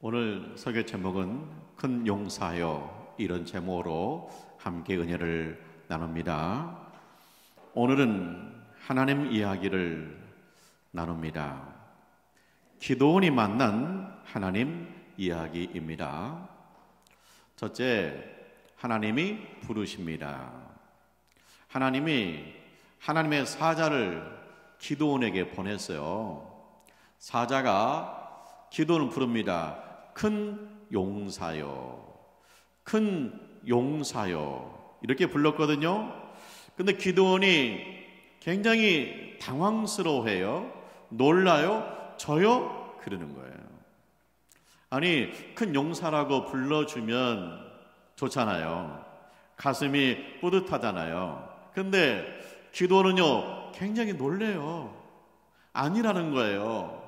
오늘 설교 제목은 큰 용사여, 이런 제목으로 함께 은혜를 나눕니다. 오늘은 하나님 이야기를 나눕니다. 기도원이 만난 하나님 이야기입니다. 첫째, 하나님이 부르십니다. 하나님이 하나님의 사자를 기도원에게 보냈어요. 사자가 기도원을 부릅니다. 큰 용사여, 큰 용사여, 이렇게 불렀거든요. 근데 기드온이 굉장히 당황스러워해요. 놀라요? 저요? 그러는 거예요. 아니, 큰 용사라고 불러주면 좋잖아요. 가슴이 뿌듯하잖아요. 근데 기드온은요, 굉장히 놀래요. 아니라는 거예요.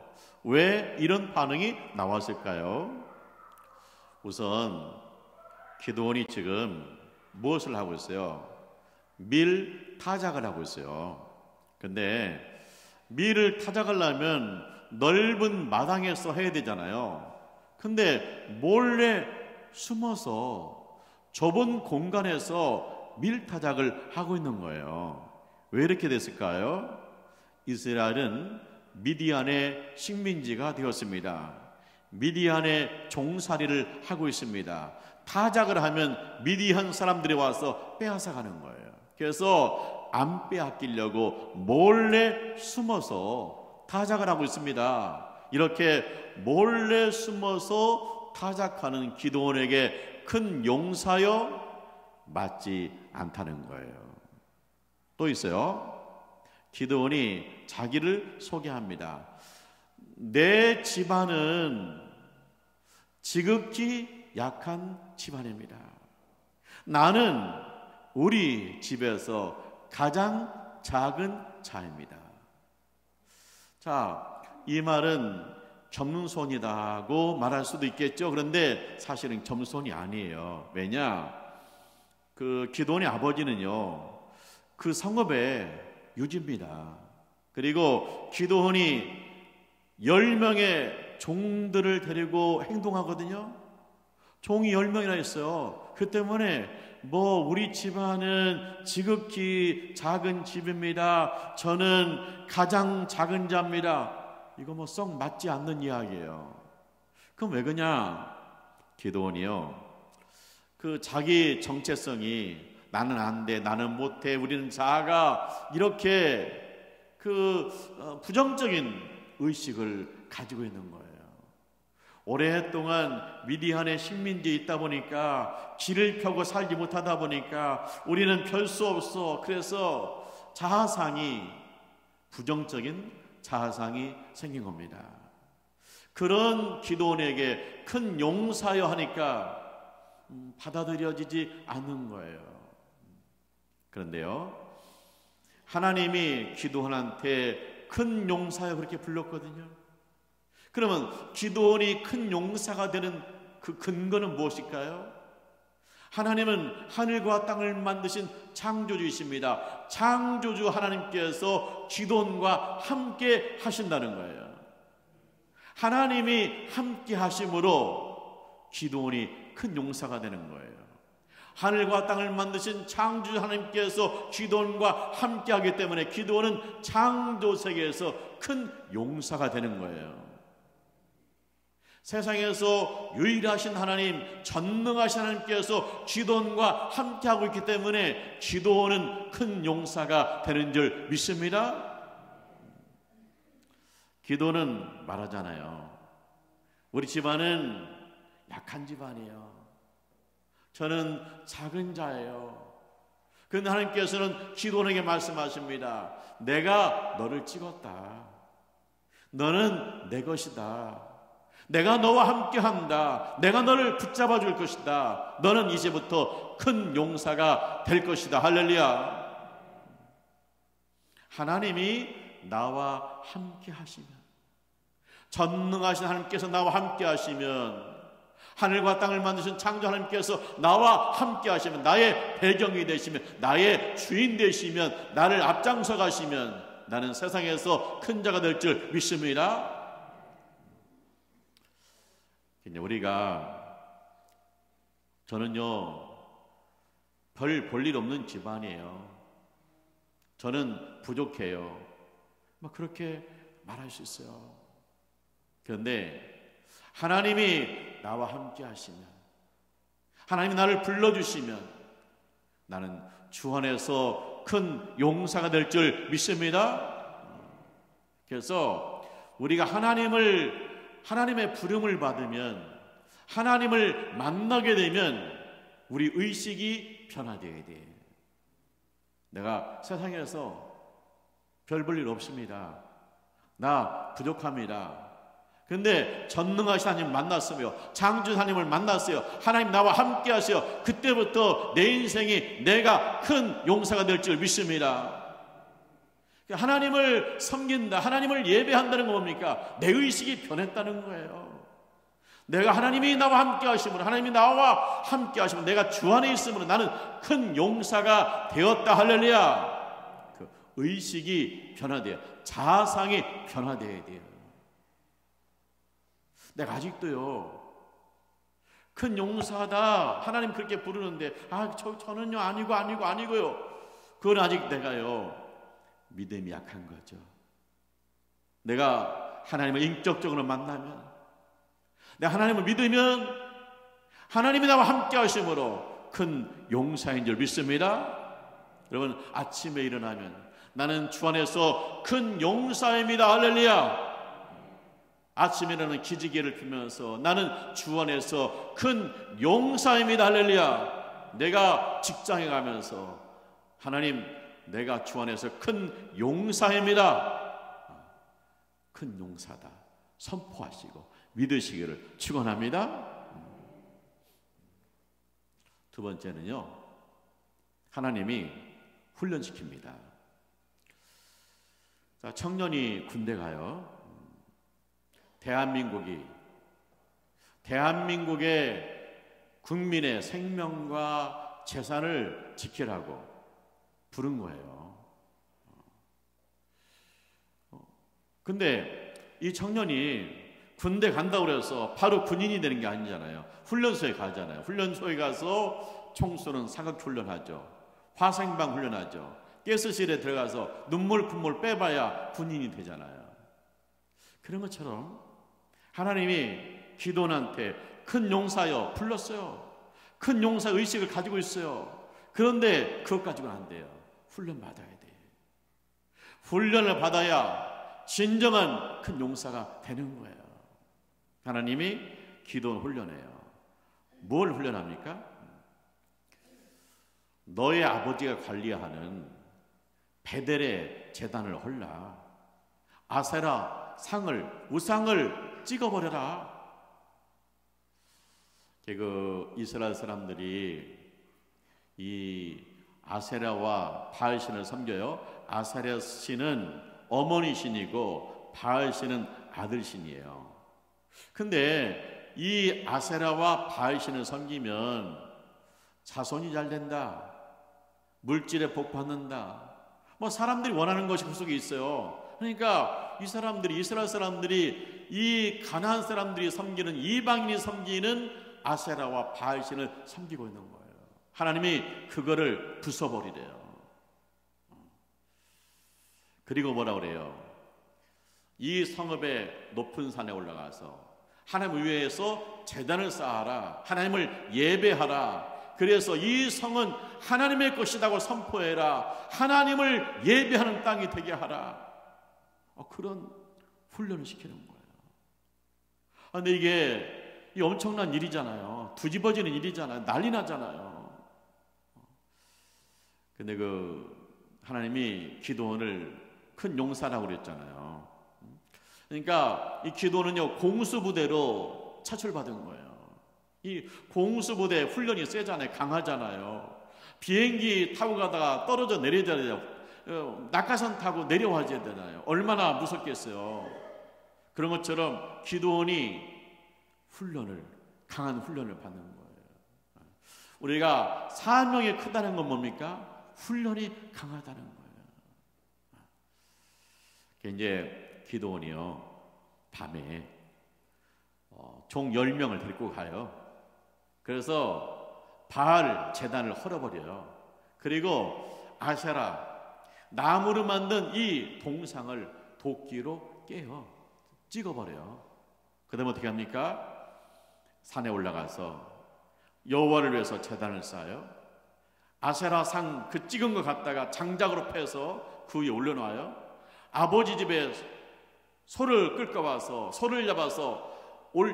왜 이런 반응이 나왔을까요? 우선 기드온이 지금 무엇을 하고 있어요? 밀 타작을 하고 있어요. 근데 밀을 타작하려면 넓은 마당에서 해야 되잖아요. 근데 몰래 숨어서 좁은 공간에서 밀 타작을 하고 있는 거예요. 왜 이렇게 됐을까요? 이스라엘은 미디안의 식민지가 되었습니다. 미디안의 종살이를 하고 있습니다. 타작을 하면 미디안 사람들이 와서 빼앗아가는 거예요. 그래서 안 빼앗기려고 몰래 숨어서 타작을 하고 있습니다. 이렇게 몰래 숨어서 타작하는 기드온에게 큰 용사여 맞지 않다는 거예요. 또 있어요. 기드온이 자기를 소개합니다. 내 집안은 지극히 약한 집안입니다. 나는 우리 집에서 가장 작은 자입니다. 자, 이 말은 겸손이다고 말할 수도 있겠죠. 그런데 사실은 겸손이 아니에요. 왜냐? 그 기드온의 아버지는요, 그 성읍의 유지입니다. 그리고 기드온이 10명의 종들을 데리고 행동하거든요. 종이 10명이나 있어요. 그 때문에 우리 집안은 지극히 작은 집입니다. 저는 가장 작은 자입니다. 이거 썩 맞지 않는 이야기예요. 그럼 왜 그러냐? 기드온이요, 그 자기 정체성이 나는 안 돼, 나는 못해, 우리는 작아, 이렇게 부정적인 의식을 가지고 있는 거예요. 오랫동안 미디안의 식민지에 있다 보니까, 길을 펴고 살지 못하다 보니까 우리는 별 수 없어. 그래서 자아상이, 부정적인 자아상이 생긴 겁니다. 그런 기드온에게 큰 용사여 하니까 받아들여지지 않는 거예요. 그런데요, 하나님이 기드온한테 큰 용사여 그렇게 불렀거든요. 그러면 기드온이 큰 용사가 되는 그 근거는 무엇일까요? 하나님은 하늘과 땅을 만드신 창조주이십니다. 창조주 하나님께서 기드온과 함께 하신다는 거예요. 하나님이 함께 하심으로 기드온이 큰 용사가 되는 거예요. 하늘과 땅을 만드신 창조주 하나님께서 기드온과 함께 하기 때문에 기드온은 창조 세계에서 큰 용사가 되는 거예요. 세상에서 유일하신 하나님, 전능하신 하나님께서 기드온과 함께 하고 있기 때문에 기드온은 큰 용사가 되는 줄 믿습니다. 기드온은 말하잖아요. 우리 집안은 약한 집안이에요. 저는 작은 자예요. 그런데 하나님께서는 기드온에게 말씀하십니다. 내가 너를 찍었다. 너는 내 것이다. 내가 너와 함께한다. 내가 너를 붙잡아 줄 것이다. 너는 이제부터 큰 용사가 될 것이다. 할렐루야. 하나님이 나와 함께 하시면, 전능하신 하나님께서 나와 함께 하시면, 하늘과 땅을 만드신 창조 하나님께서 나와 함께 하시면, 나의 배경이 되시면, 나의 주인 되시면, 나를 앞장서 가시면 나는 세상에서 큰 자가 될 줄 믿습니다. 저는요 별 볼 일 없는 집안이에요. 저는 부족해요. 막 그렇게 말할 수 있어요. 그런데 하나님이 나와 함께 하시면, 하나님이 나를 불러주시면 나는 주 안에서 큰 용사가 될 줄 믿습니다. 그래서 우리가 하나님의 부름을 받으면, 하나님을 만나게 되면 우리 의식이 변화되어야 돼. 내가 세상에서 별 볼 일 없습니다. 나 부족합니다. 그런데 전능하신 하나님 만났으며 창조주 하나님을 만났어요. 하나님 나와 함께 하세요. 그때부터 내 인생이 내가 큰 용사가 될 줄 믿습니다. 하나님을 섬긴다, 하나님을 예배한다는 건 뭡니까? 내 의식이 변했다는 거예요. 내가 하나님이 나와 함께 하심으로, 하나님이 나와 함께 하심으로, 내가 주 안에 있으므로 나는 큰 용사가 되었다. 할렐루야. 그 의식이 변화돼요. 자아상이 변화돼야 돼요. 내가 아직도요 큰 용사다 하나님 그렇게 부르는데 저는요 아니고요. 그건 아직 내가요 믿음이 약한 거죠. 내가 하나님을 인격적으로 만나면, 내가 하나님을 믿으면 하나님이 나와 함께 하심으로 큰 용사인 줄 믿습니다. 여러분, 아침에 일어나면 나는 주 안에서 큰 용사입니다. 할렐루야. 아침에 일어나는 기지개를 피면서 나는 주 안에서 큰 용사입니다. 할렐루야. 내가 직장에 가면서 하나님, 내가 주 안에서 큰 용사입니다. 큰 용사다 선포하시고 믿으시기를 축원합니다. 두 번째는요, 하나님이 훈련시킵니다. 자, 청년이 군대 가요. 대한민국의 국민의 생명과 재산을 지키라고 부른 거예요. 근데 이 청년이 군대 간다고 그래서 바로 군인이 되는 게 아니잖아요. 훈련소에 가잖아요. 훈련소에 가서 총 쏘는 사격 훈련하죠. 화생방 훈련하죠. 가스실에 들어가서 눈물 콧물 빼봐야 군인이 되잖아요. 그런 것처럼 하나님이 기도원한테 큰 용사여 불렀어요. 큰 용사 의식을 가지고 있어요. 그런데 그것 가지고는 안 돼요. 훈련 받아야 돼. 훈련을 받아야 진정한 큰 용사가 되는 거예요. 하나님이 기도원 훈련해요. 뭘 훈련합니까? 너의 아버지가 관리하는 베델의 제단을 헐라. 아세라 우상을 찍어버려라. 그 이스라엘 사람들이 이 아세라와 바알 신을 섬겨요. 아세라 신은 어머니 신이고 바알 신은 아들 신이에요. 근데 이 아세라와 바알 신을 섬기면 자손이 잘 된다, 물질에 복 받는다, 뭐 사람들이 원하는 것이 그 속에 있어요. 그러니까 이스라엘 사람들이 이 가나안 사람들이 섬기는, 이방인이 섬기는 아세라와 바알 신을 섬기고 있는 거예요. 하나님이 그거를 부숴버리래요. 그리고 뭐라 그래요? 이 성읍의 높은 산에 올라가서 하나님 위에서 제단을 쌓아라. 하나님을 예배하라. 그래서 이 성은 하나님의 것이라고 선포해라. 하나님을 예배하는 땅이 되게 하라. 그런 훈련을 시키는 거예요. 근데 이게 엄청난 일이잖아요. 뒤집어지는 일이잖아요. 난리 나잖아요. 근데 하나님이 기도원을 큰 용사라고 그랬잖아요. 그러니까 이 기도원은요, 공수부대로 차출받은 거예요. 이 공수부대 훈련이 세잖아요. 강하잖아요. 비행기 타고 가다가 떨어져 내려져야 돼요. 낙하산 타고 내려와야 되잖아요. 얼마나 무섭겠어요. 그런 것처럼 기도원이 강한 훈련을 받는 거예요. 우리가 사명이 크다는 건 뭡니까? 훈련이 강하다는 거예요. 이제 기도원이요, 밤에 종 10명을 데리고 가요. 그래서 바알 제단을 헐어버려요. 그리고 아세라, 나무로 만든 이 동상을 도끼로 깨요. 찍어버려요. 그 다음에 어떻게 합니까? 산에 올라가서 여호와를 위해서 제단을 쌓아요. 아세라 상 그 찍은 거 갖다가 장작으로 패서 그 위에 올려놔요. 아버지 집에 소를 끌고 와서 소를 잡아서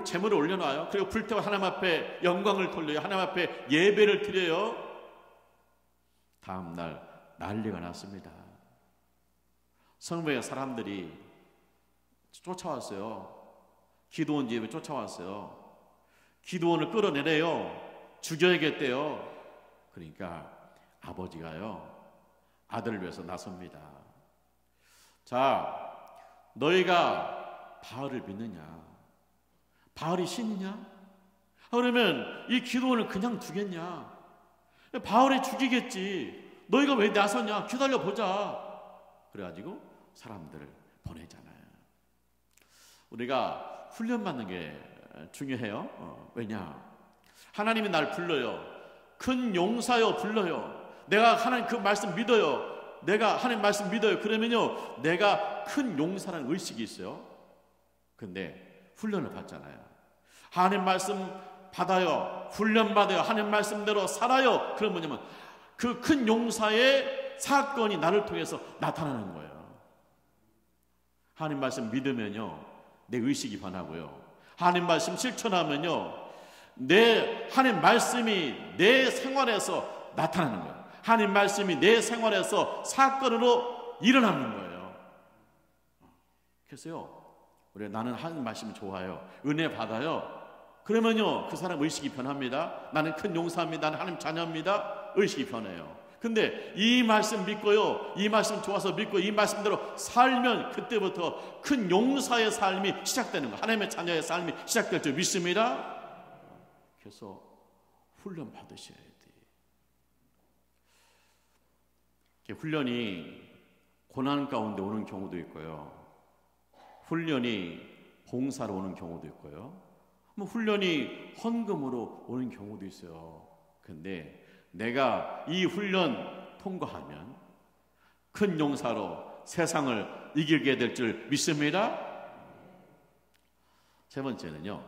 재물을 올려놔요. 그리고 불태워 하나님 앞에 영광을 돌려요. 하나님 앞에 예배를 드려요. 다음날 난리가 났습니다. 성벽에 사람들이 쫓아왔어요. 기드온 집에 쫓아왔어요. 기드온을 끌어내래요. 죽여야겠대요. 그러니까 아버지가요, 아들을 위해서 나섭니다. 자, 너희가 바알을 믿느냐? 바알이 신이냐? 그러면 이 기드온을 그냥 두겠냐? 바알이 죽이겠지. 너희가 왜 나서냐? 기다려보자. 그래가지고 사람들을 보내잖아요. 우리가 훈련받는 게 중요해요. 왜냐? 하나님이 날 불러요. 큰 용사요 불러요. 내가 하나님 그 말씀 믿어요. 내가 하나님 말씀 믿어요. 그러면요, 내가 큰 용사라는 의식이 있어요. 근데 훈련을 받잖아요. 하나님 말씀 받아요. 훈련 받아요. 하나님 말씀대로 살아요. 그럼 뭐냐면 그 큰 용사의 사건이 나를 통해서 나타나는 거예요. 하나님 말씀 믿으면요, 내 의식이 변하고요. 하나님 말씀 실천하면요, 하나님 말씀이 내 생활에서 나타나는 거예요. 하나님 말씀이 내 생활에서 사건으로 일어나는 거예요. 그래서요, 나는 하나님 말씀이 좋아요. 은혜 받아요. 그러면요, 그 사람 의식이 변합니다. 나는 큰 용사입니다. 나는 하나님 자녀입니다. 의식이 변해요. 근데 이 말씀 믿고요, 이 말씀 좋아서 믿고 이 말씀대로 살면 그때부터 큰 용사의 삶이 시작되는 거예요. 하나님의 자녀의 삶이 시작될 줄 믿습니다. 그래서 훈련 받으셔야 돼요. 훈련이 고난 가운데 오는 경우도 있고요, 훈련이 봉사로 오는 경우도 있고요, 훈련이 헌금으로 오는 경우도 있어요. 근데 내가 이 훈련 통과하면 큰 용사로 세상을 이기게 될 줄 믿습니다. 세 번째는요,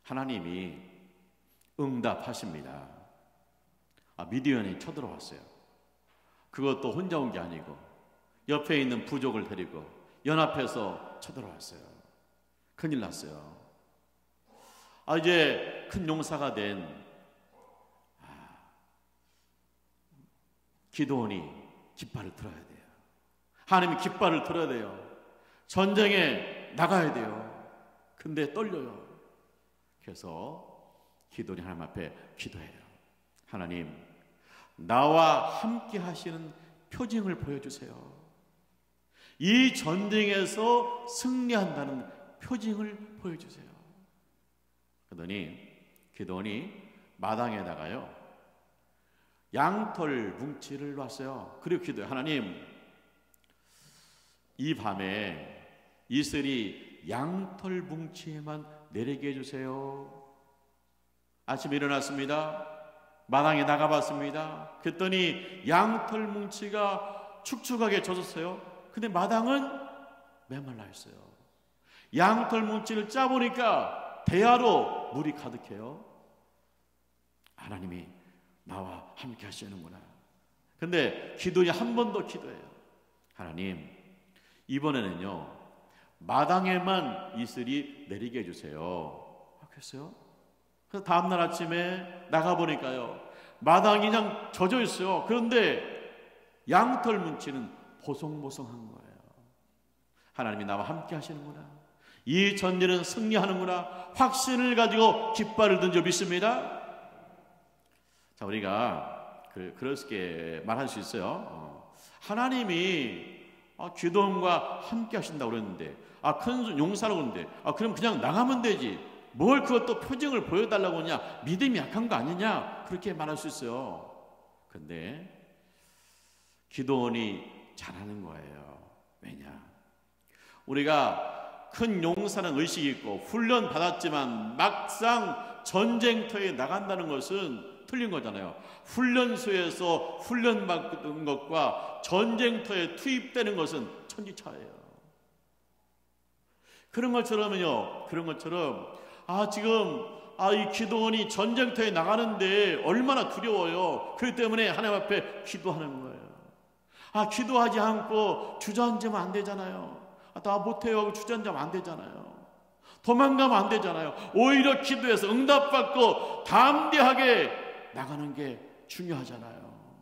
하나님이 응답하십니다. 미디안이 쳐들어왔어요. 그것도 혼자 온 게 아니고 옆에 있는 부족을 데리고 연합해서 쳐들어왔어요. 큰일 났어요. 이제 큰 용사가 된 기드온이 깃발을 들어야 돼요. 하나님이 깃발을 들어야 돼요. 전쟁에 나가야 돼요. 근데 떨려요. 그래서 기드온이 하나님 앞에 기도해요. 하나님, 나와 함께 하시는 표징을 보여주세요. 이 전쟁에서 승리한다는 표징을 보여주세요. 그러더니 기드온이 마당에다가요, 양털 뭉치를 놨어요. 그리고 기도해요. 하나님, 이 밤에 이슬이 양털 뭉치에만 내리게 해주세요. 아침에 일어났습니다. 마당에 나가봤습니다. 그랬더니 양털 뭉치가 축축하게 젖었어요. 근데 마당은 메말라 있어요. 양털 뭉치를 짜보니까 대야로 물이 가득해요. 하나님이 나와 함께 하시는구나. 근데 기도에 한 번 더 기도해요. 하나님, 이번에는요, 마당에만 이슬이 내리게 해주세요. 그랬어요. 그래서 다음날 아침에 나가보니까요, 마당이 그냥 젖어 있어요. 그런데 양털 문치는 보송보송한 거예요. 하나님이 나와 함께 하시는구나. 이 전쟁은 승리하는구나. 확신을 가지고 깃발을 던져 믿습니다. 자, 우리가 그렇게 말할 수 있어요. 하나님이 기도원과 함께 하신다고 그랬는데, 큰 용사라고 그러는데, 그럼 그냥 나가면 되지, 뭘 그것도 표징을 보여달라고 하냐, 믿음이 약한 거 아니냐, 그렇게 말할 수 있어요. 근데 기도원이 잘하는 거예요. 왜냐, 우리가 큰 용사는 의식이 있고 훈련 받았지만 막상 전쟁터에 나간다는 것은 틀린 거잖아요. 훈련소에서 훈련받는 것과 전쟁터에 투입되는 것은 천지차예요. 그런 것처럼요, 지금 이 기도원이 전쟁터에 나가는데 얼마나 두려워요. 그렇기 때문에 하나님 앞에 기도하는 거예요. 기도하지 않고 주저앉으면 안 되잖아요. 나 못해요 하고 주저앉으면 안 되잖아요. 도망가면 안 되잖아요. 오히려 기도해서 응답받고 담대하게 나가는 게 중요하잖아요.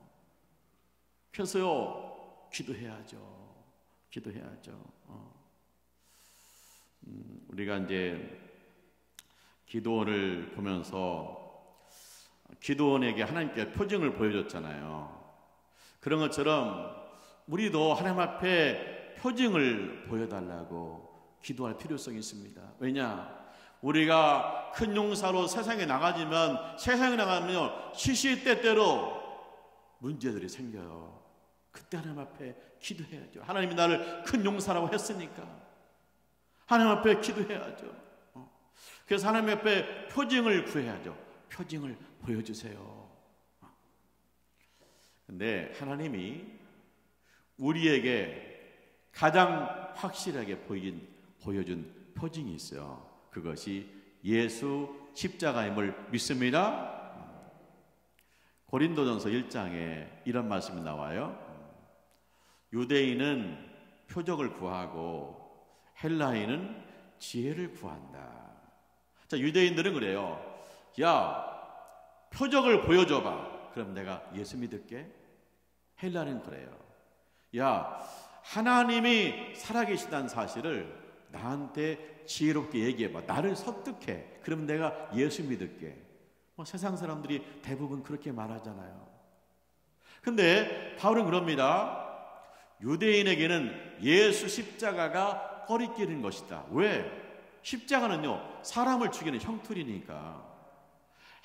그래서요, 기도해야죠. 우리가 이제 기도원을 보면서 기도원에게 하나님께 표징을 보여줬잖아요. 그런 것처럼 우리도 하나님 앞에 표징을 보여달라고 기도할 필요성이 있습니다. 왜냐? 우리가 큰 용사로 세상에 나가면 시시때때로 문제들이 생겨요. 그때 하나님 앞에 기도해야죠. 하나님이 나를 큰 용사라고 했으니까 하나님 앞에 기도해야죠. 그래서 하나님 앞에 표징을 구해야죠. 표징을 보여주세요. 근데 하나님이 우리에게 가장 확실하게 보여준 표징이 있어요. 그것이 예수 십자가임을 믿습니다. 고린도전서 1장에 이런 말씀이 나와요. 유대인은 표적을 구하고 헬라인은 지혜를 구한다. 자, 유대인들은 그래요. 야, 표적을 보여줘봐. 그럼 내가 예수 믿을게. 헬라는 그래요. 야, 하나님이 살아계시다는 사실을 나한테 지혜롭게 얘기해봐. 나를 설득해. 그럼 내가 예수 믿을게. 세상 사람들이 대부분 그렇게 말하잖아요. 근데 바울은 그럽니다. 유대인에게는 예수 십자가가 꺼리끼는 것이다. 왜? 십자가는요, 사람을 죽이는 형틀이니까.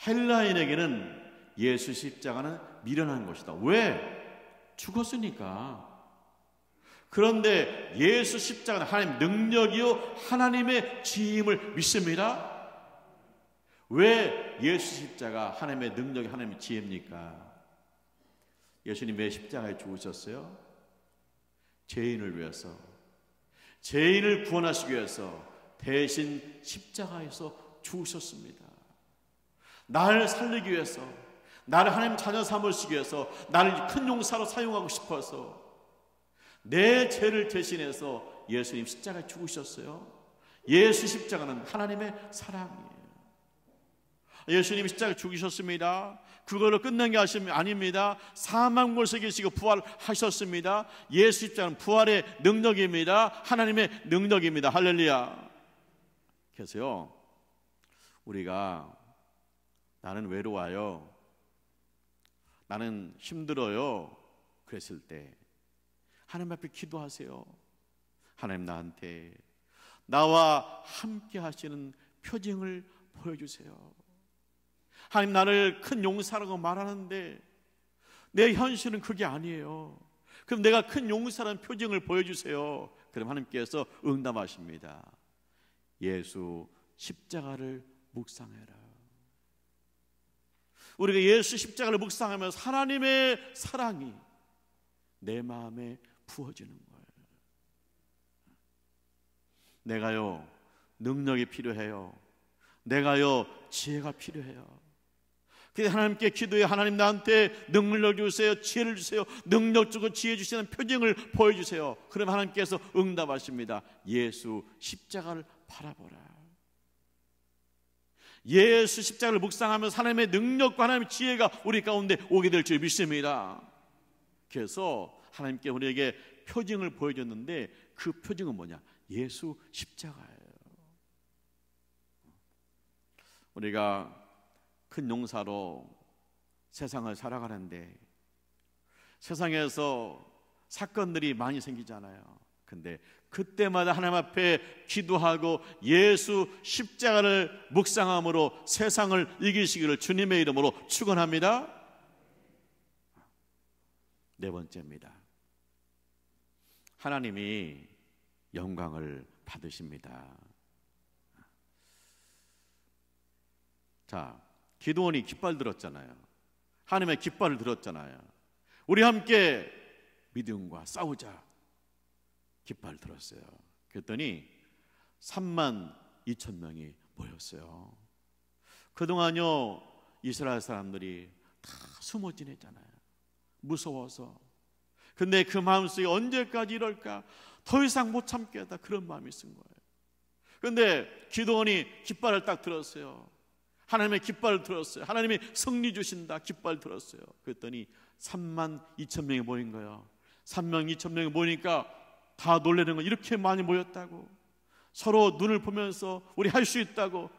헬라인에게는 예수 십자가는 미련한 것이다. 왜? 죽었으니까. 그런데 예수 십자가는 하나님 능력이요 하나님의 지임을 믿습니다. 왜 예수 십자가 하나님의 능력이 하나님의 지혜입니까? 예수님 왜 십자가에 죽으셨어요? 죄인을 위해서, 죄인을 구원하시기 위해서 대신 십자가에서 죽으셨습니다. 나를 살리기 위해서, 나를 하나님 자녀 삼으시기 위해서, 나를 큰 용사로 사용하고 싶어서 내 죄를 대신해서 예수님 십자가에 죽으셨어요. 예수 십자가는 하나님의 사랑이에요. 예수님이 십자가에 죽으셨습니다. 그걸로 끝난 게 아닙니다. 사망 곳에 계시고 부활하셨습니다. 예수 십자가는 부활의 능력입니다. 하나님의 능력입니다. 할렐루야. 그래서요, 우리가 나는 외로워요, 나는 힘들어요 그랬을 때 하나님 앞에 기도하세요. 하나님, 나한테 나와 함께 하시는 표징을 보여주세요. 하나님, 나를 큰 용사라고 말하는데 내 현실은 그게 아니에요. 그럼 내가 큰 용사라는 표징을 보여주세요. 그럼 하나님께서 응답하십니다. 예수 십자가를 묵상해라. 우리가 예수 십자가를 묵상하면서 하나님의 사랑이 내 마음에 부어지는 거예요. 내가요, 능력이 필요해요. 내가요, 지혜가 필요해요. 그래서 하나님께 기도해. 하나님, 나한테 능력 주세요, 지혜를 주세요. 능력 주고 지혜 주시는 표징을 보여주세요. 그럼 하나님께서 응답하십니다. 예수 십자가를 바라보라. 예수 십자가를 묵상하면서 하나님의 능력과 하나님의 지혜가 우리 가운데 오게 될 줄 믿습니다. 그래서 하나님께 우리에게 표징을 보여줬는데 그 표징은 뭐냐? 예수 십자가예요. 우리가 큰 용사로 세상을 살아가는데 세상에서 사건들이 많이 생기잖아요. 근데 그때마다 하나님 앞에 기도하고 예수 십자가를 묵상함으로 세상을 이기시기를 주님의 이름으로 축원합니다. 네 번째입니다. 하나님이 영광을 받으십니다. 자, 기드온이 깃발 들었잖아요. 하나님의 깃발을 들었잖아요. 우리 함께 미디움과 싸우자. 깃발 들었어요. 그랬더니 32,000명이 모였어요. 그동안요 이스라엘 사람들이 다 숨어 지냈잖아요. 무서워서. 근데 그 마음속에 언제까지 이럴까? 더 이상 못 참겠다. 그런 마음이 있은 거예요. 근데 기드온이 깃발을 딱 들었어요. 하나님의 깃발을 들었어요. 하나님이 승리 주신다. 깃발 들었어요. 그랬더니 32,000명이 모인 거예요. 32,000명이 모이니까 다 놀라는 거예요. 이렇게 많이 모였다고. 서로 눈을 보면서 우리 할 수 있다고,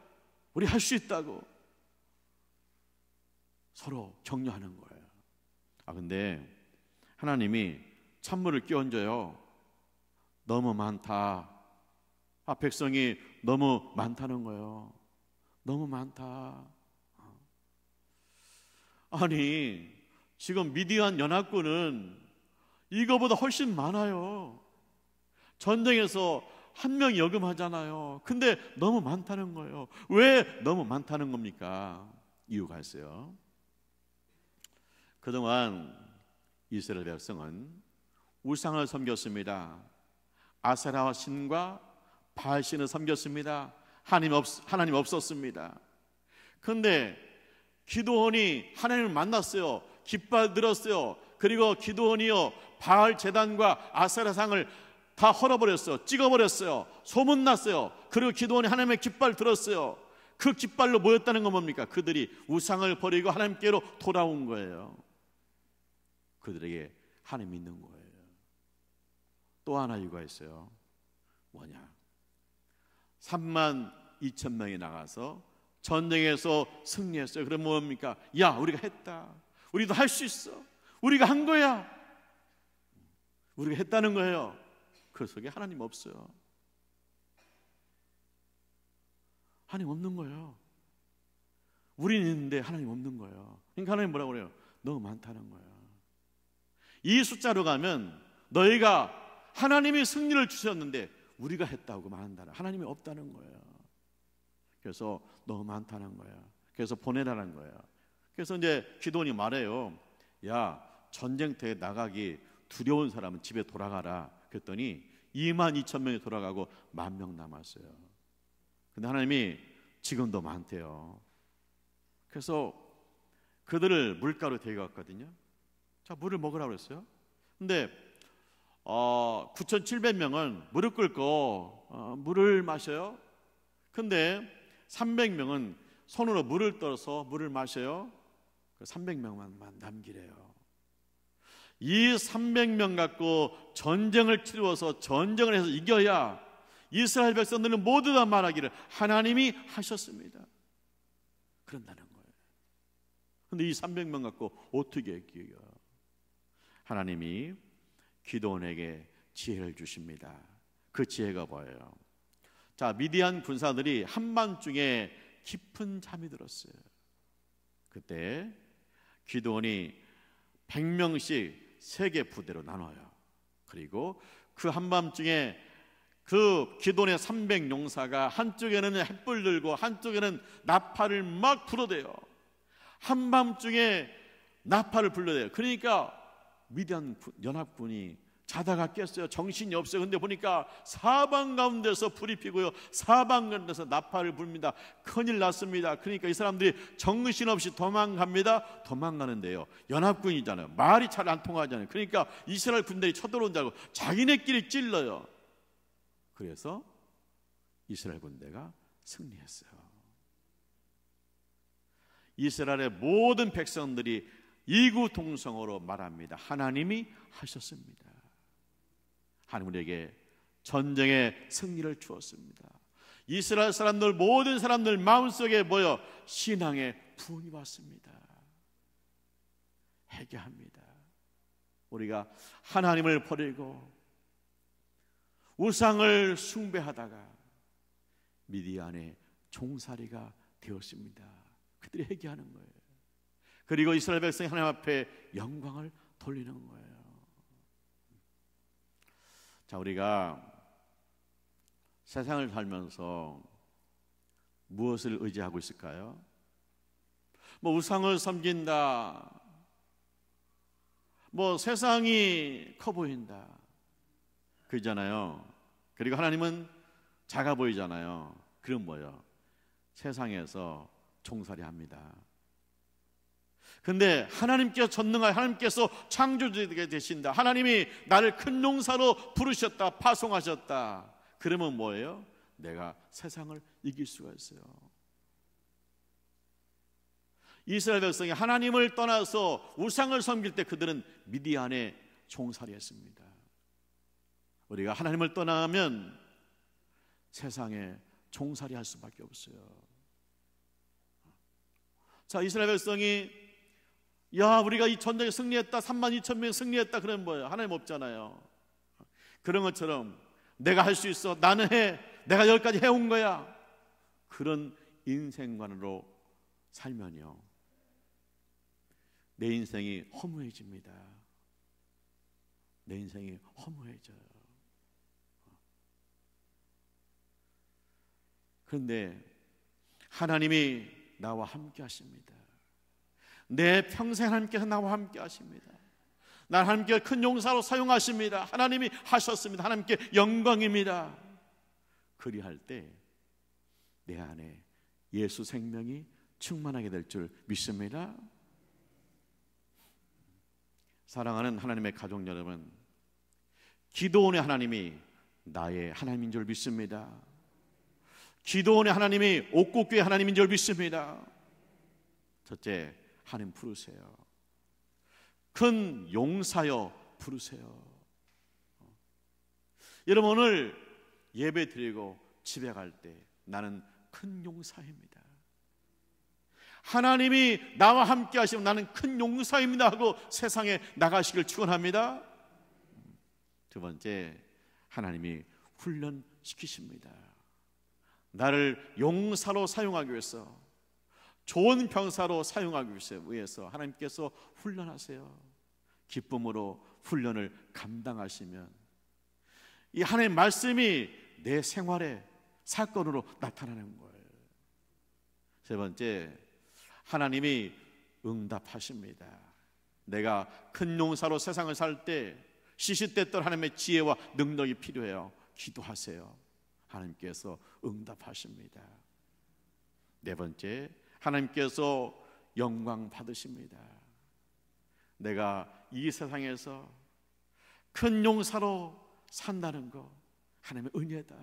우리 할 수 있다고 서로 격려하는 거예요. 근데 하나님이 찬물을 끼얹어요. 너무 많다. 백성이 너무 많다는 거예요. 너무 많다. 아니, 지금 미디안 연합군은 이거보다 훨씬 많아요. 전쟁에서 한 명이 여금하잖아요. 근데 너무 많다는 거예요. 왜 너무 많다는 겁니까? 이유가 있어요. 그동안 이스라엘 백성은 우상을 섬겼습니다. 아세라 신과 바알 신을 섬겼습니다. 하나님 없었습니다. 그런데 기드온이 하나님을 만났어요. 깃발 들었어요. 그리고 기드온이요 바알 제단과 아세라상을 다 헐어버렸어요. 찍어버렸어요. 소문났어요. 그리고 기드온이 하나님의 깃발 들었어요. 그 깃발로 모였다는 건 뭡니까? 그들이 우상을 버리고 하나님께로 돌아온 거예요. 그들에게 하나님 믿는 거예요. 또 하나 이유가 있어요. 뭐냐? 32,000명이 나가서 전쟁에서 승리했어요. 그럼 뭡니까? 야, 우리가 했다. 우리도 할 수 있어. 우리가 한 거야. 우리가 했다는 거예요. 그 속에 하나님 없어요. 하나님 없는 거예요. 우리는 있는데 하나님 없는 거예요. 그러니까 하나님 뭐라고 그래요? 너무 많다는 거예요. 이 숫자로 가면 너희가 하나님이 승리를 주셨는데 우리가 했다고 말한다라. 하나님이 없다는 거예요. 그래서 너무 많다는 거예요. 그래서 보내라는 거예요. 그래서 이제 기드온이 말해요. 야, 전쟁터에 나가기 두려운 사람은 집에 돌아가라. 그랬더니 22,000명이 돌아가고 10,000명 남았어요. 근데 하나님이 지금도 많대요. 그래서 그들을 물가로 데려갔거든요. 자, 물을 먹으라고 그랬어요. 근데 9,700명은 무릎 꿇고 물을 마셔요. 근데 300명은 손으로 물을 떠서 물을 마셔요. 300명만 남기래요. 이 300명 갖고 전쟁을 치루어서 전쟁을 해서 이겨야 이스라엘 백성들은 모두 다 말하기를 하나님이 하셨습니다. 그런다는 거예요. 그런데 이 300명 갖고 어떻게 이겨요? 하나님이 기드온에게 지혜를 주십니다. 그 지혜가 뭐예요? 자, 미디안 군사들이 한밤중에 깊은 잠이 들었어요. 그때 기드온이 100명씩 3개 부대로 나눠요. 그리고 그 한밤중에 그 기드온의 300용사가 한쪽에는 횃불 들고 한쪽에는 나팔을 막 불어대요. 한밤중에 나팔을 불러대요. 그러니까 미디안 연합군이 자다가 깼어요. 정신이 없어요. 근데 보니까 사방 가운데서 불이 피고요, 사방 가운데서 나팔을 불립니다. 큰일 났습니다. 그러니까 이 사람들이 정신없이 도망갑니다. 도망가는데요, 연합군이잖아요. 말이 잘 안 통하잖아요. 그러니까 이스라엘 군대이 쳐들어온다고 자기네끼리 찔러요. 그래서 이스라엘 군대가 승리했어요. 이스라엘의 모든 백성들이 이구동성으로 말합니다. 하나님이 하셨습니다. 하나님 우리에게 전쟁의 승리를 주었습니다. 이스라엘 사람들, 모든 사람들 마음속에 모여 신앙의 부흥이 왔습니다. 회개합니다. 우리가 하나님을 버리고 우상을 숭배하다가 미디안의 종살이가 되었습니다. 그들이 회개하는 거예요. 그리고 이스라엘 백성이 하나님 앞에 영광을 돌리는 거예요. 자, 우리가 세상을 살면서 무엇을 의지하고 있을까요? 뭐 우상을 섬긴다, 뭐 세상이 커 보인다, 그러잖아요. 그리고 하나님은 작아 보이잖아요. 그럼 뭐예요? 세상에서 종살이 합니다. 근데 하나님께서 전능하신 하나님께서 창조주가 되신다, 하나님이 나를 큰 용사로 부르셨다, 파송하셨다, 그러면 뭐예요? 내가 세상을 이길 수가 있어요. 이스라엘 백성이 하나님을 떠나서 우상을 섬길 때 그들은 미디안에 종살이했습니다. 우리가 하나님을 떠나면 세상에 종살이할 수밖에 없어요. 자, 이스라엘 백성이 우리가 이 전쟁에 승리했다, 32,000명 승리했다, 그러면 뭐예요? 하나님 없잖아요. 그런 것처럼 내가 할 수 있어, 나는 해, 내가 여기까지 해온 거야, 그런 인생관으로 살면요, 내 인생이 허무해집니다. 내 인생이 허무해져요. 그런데 하나님이 나와 함께 하십니다. 내 평생 하나님께서 나와 함께 하십니다. 날 하나님께 큰 용사로 사용하십니다. 하나님이 하셨습니다. 하나님께 영광입니다. 그리할 때 내 안에 예수 생명이 충만하게 될 줄 믿습니다. 사랑하는 하나님의 가족 여러분, 기도원의 하나님이 나의 하나님인 줄 믿습니다. 기도원의 하나님이 옥국교의 하나님인 줄 믿습니다. 첫째, 하나님 부르세요. 큰 용사여 부르세요. 여러분, 오늘 예배 드리고 집에 갈 때 나는 큰 용사입니다, 하나님이 나와 함께 하시면 나는 큰 용사입니다 하고 세상에 나가시길 축원합니다. 두 번째, 하나님이 훈련시키십니다. 나를 용사로 사용하기 위해서, 좋은 병사로 사용하기 위해서 하나님께서 훈련하세요. 기쁨으로 훈련을 감당하시면 이 하나님의 말씀이 내 생활의 사건으로 나타나는 거예요. 세 번째, 하나님이 응답하십니다. 내가 큰 용사로 세상을 살 때 시시때때로 하나님의 지혜와 능력이 필요해요. 기도하세요. 하나님께서 응답하십니다. 네 번째, 하나님께서 영광 받으십니다. 내가 이 세상에서 큰 용사로 산다는 거 하나님의 은혜다.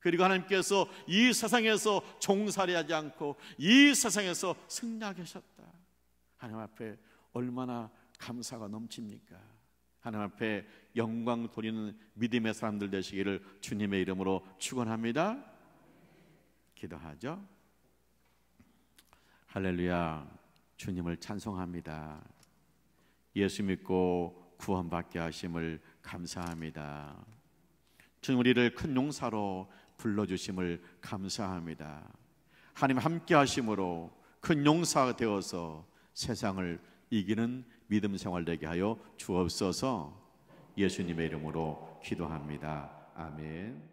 그리고 하나님께서 이 세상에서 종살이하지 않고 이 세상에서 승리하게 하셨다. 하나님 앞에 얼마나 감사가 넘칩니까? 하나님 앞에 영광 돌리는 믿음의 사람들 되시기를 주님의 이름으로 축원합니다. 기도하죠. 할렐루야. 주님을 찬송합니다. 예수 믿고 구원받게 하심을 감사합니다. 주님, 우리를 큰 용사로 불러주심을 감사합니다. 하나님 함께 하심으로 큰 용사가 되어서 세상을 이기는 믿음 생활 되게 하여 주옵소서. 예수님의 이름으로 기도합니다. 아멘.